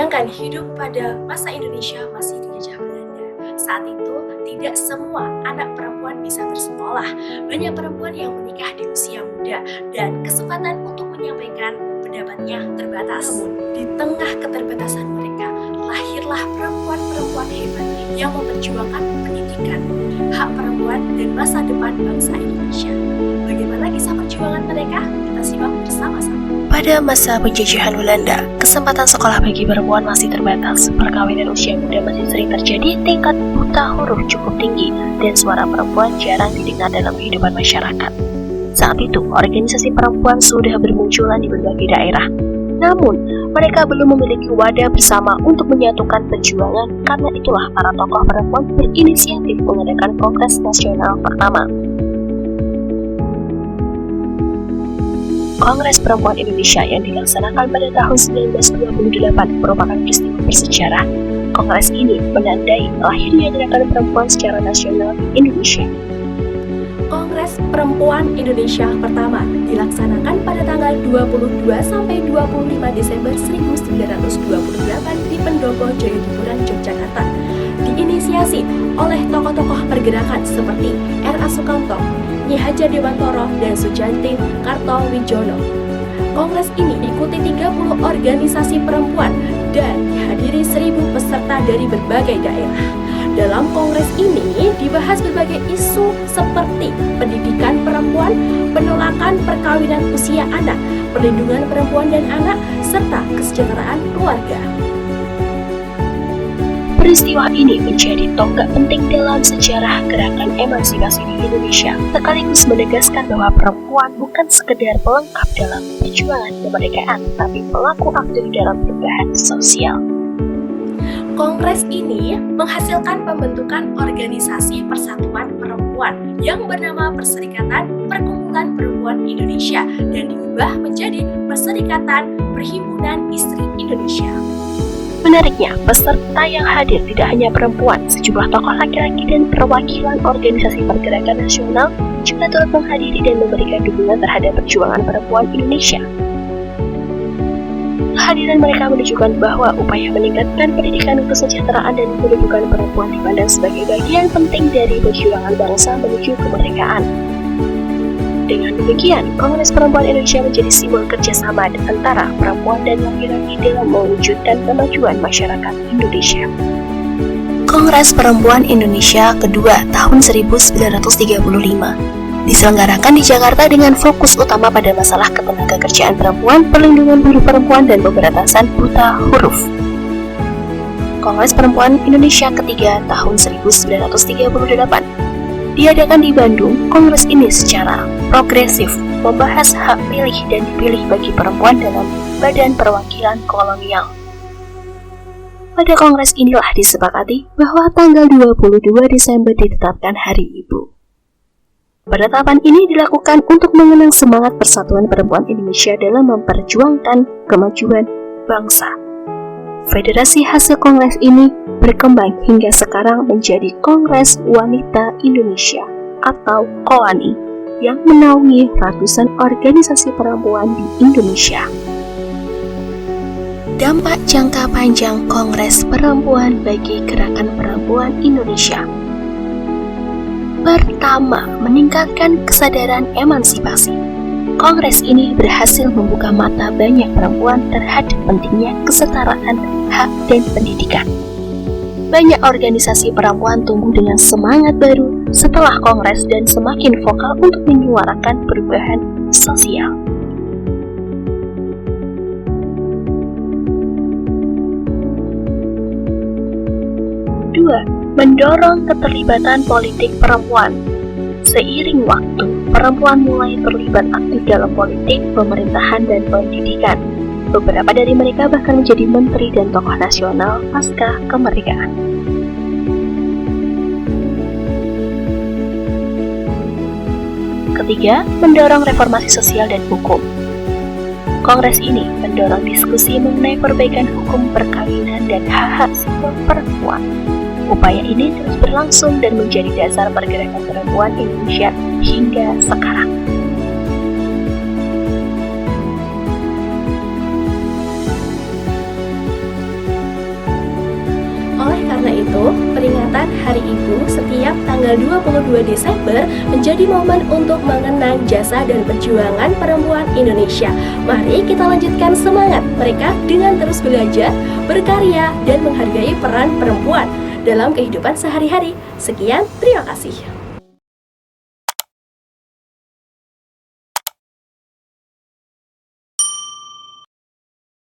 Bayangkan hidup pada masa Indonesia masih dijajah Belanda. Saat itu, tidak semua anak perempuan bisa bersekolah. Banyak perempuan yang menikah di usia muda dan kesempatan untuk menyampaikan pendapatnya terbatas. Namun, di tengah keterbatasan mereka, lahirlah perempuan-perempuan hebat yang memperjuangkan pendidikan, hak perempuan, dan masa depan bangsa Indonesia. Bagaimana kisah perjuangan mereka? Kita simak bersama-sama. Pada masa penjajahan Belanda, kesempatan sekolah bagi perempuan masih terbatas. Perkawinan usia muda masih sering terjadi, tingkat buta huruf cukup tinggi, dan suara perempuan jarang didengar dalam kehidupan masyarakat. Saat itu, organisasi perempuan sudah bermunculan di berbagai daerah. Namun, mereka belum memiliki wadah bersama untuk menyatukan perjuangan, karena itulah para tokoh perempuan berinisiatif mengadakan Kongres Nasional pertama. Kongres Perempuan Indonesia yang dilaksanakan pada tahun 1928 merupakan peristiwa bersejarah. Kongres ini menandai lahirnya gerakan perempuan secara nasional di Indonesia. Kongres Perempuan Indonesia pertama dilaksanakan pada tanggal 22 sampai 25 Desember 1928 di Pendopo Jayadipuran, Yogyakarta. Diinisiasi oleh tokoh-tokoh pergerakan seperti R.A. Sukamto, Nyi Hajar Dewantoro, dan Sujanti Kartowijono. Kongres ini diikuti 30 organisasi perempuan dan dihadiri 1.000 peserta dari berbagai daerah. Dalam kongres ini dibahas berbagai isu seperti pendidikan perempuan, penolakan perkawinan usia anak, perlindungan perempuan dan anak, serta kesejahteraan keluarga. Peristiwa ini menjadi tonggak penting dalam sejarah gerakan emansipasi di Indonesia, sekaligus menegaskan bahwa perempuan bukan sekedar pelengkap dalam perjuangan kemerdekaan, tapi pelaku aktif dalam perubahan sosial. Kongres ini menghasilkan pembentukan organisasi persatuan perempuan yang bernama Perserikatan Perkumpulan Perempuan Indonesia dan diubah menjadi Perserikatan Perhimpunan Istri Indonesia. Menariknya, peserta yang hadir tidak hanya perempuan, sejumlah tokoh laki-laki dan perwakilan organisasi pergerakan nasional juga turut menghadiri dan memberikan dukungan terhadap perjuangan perempuan Indonesia. Kehadiran mereka menunjukkan bahwa upaya meningkatkan pendidikan, kesejahteraan, dan kedudukan perempuan dipandang sebagai bagian penting dari perjuangan bangsa menuju kemerdekaan. Dengan demikian, Kongres Perempuan Indonesia menjadi simbol kerjasama antara perempuan dan laki-laki dalam mewujudkan kemajuan masyarakat Indonesia. Kongres Perempuan Indonesia kedua tahun 1935 diselenggarakan di Jakarta dengan fokus utama pada masalah ketenagakerjaan perempuan, perlindungan buruh perempuan, dan pemberantasan buta huruf. Kongres Perempuan Indonesia ketiga tahun 1938 diadakan di Bandung. Kongres ini secara progresif membahas hak pilih dan dipilih bagi perempuan dalam Badan Perwakilan Kolonial. Pada kongres inilah disepakati bahwa tanggal 22 Desember ditetapkan Hari Ibu. Penetapan ini dilakukan untuk mengenang semangat persatuan perempuan Indonesia dalam memperjuangkan kemajuan bangsa. Federasi hasil kongres ini berkembang hingga sekarang menjadi Kongres Wanita Indonesia atau KOWANI yang menaungi ratusan organisasi perempuan di Indonesia. Dampak jangka panjang Kongres Perempuan bagi Gerakan Perempuan Indonesia. Pertama, meningkatkan kesadaran emansipasi. Kongres ini berhasil membuka mata banyak perempuan terhadap pentingnya kesetaraan hak dan pendidikan. Banyak organisasi perempuan tumbuh dengan semangat baru setelah kongres dan semakin vokal untuk menyuarakan perubahan sosial. Dua, mendorong keterlibatan politik perempuan. Seiring waktu, perempuan mulai terlibat aktif dalam politik, pemerintahan, dan pendidikan. Beberapa dari mereka bahkan menjadi menteri dan tokoh nasional pasca kemerdekaan. Ketiga, mendorong reformasi sosial dan hukum. Kongres ini mendorong diskusi mengenai perbaikan hukum perkawinan dan hak-hak sipil perempuan. Upaya ini terus berlangsung dan menjadi dasar pergerakan perempuan Indonesia hingga sekarang. peringatan Hari Ibu setiap tanggal 22 Desember menjadi momen untuk mengenang jasa dan perjuangan perempuan Indonesia. Mari kita lanjutkan semangat mereka dengan terus belajar, berkarya, dan menghargai peran perempuan dalam kehidupan sehari-hari. Sekian, terima kasih.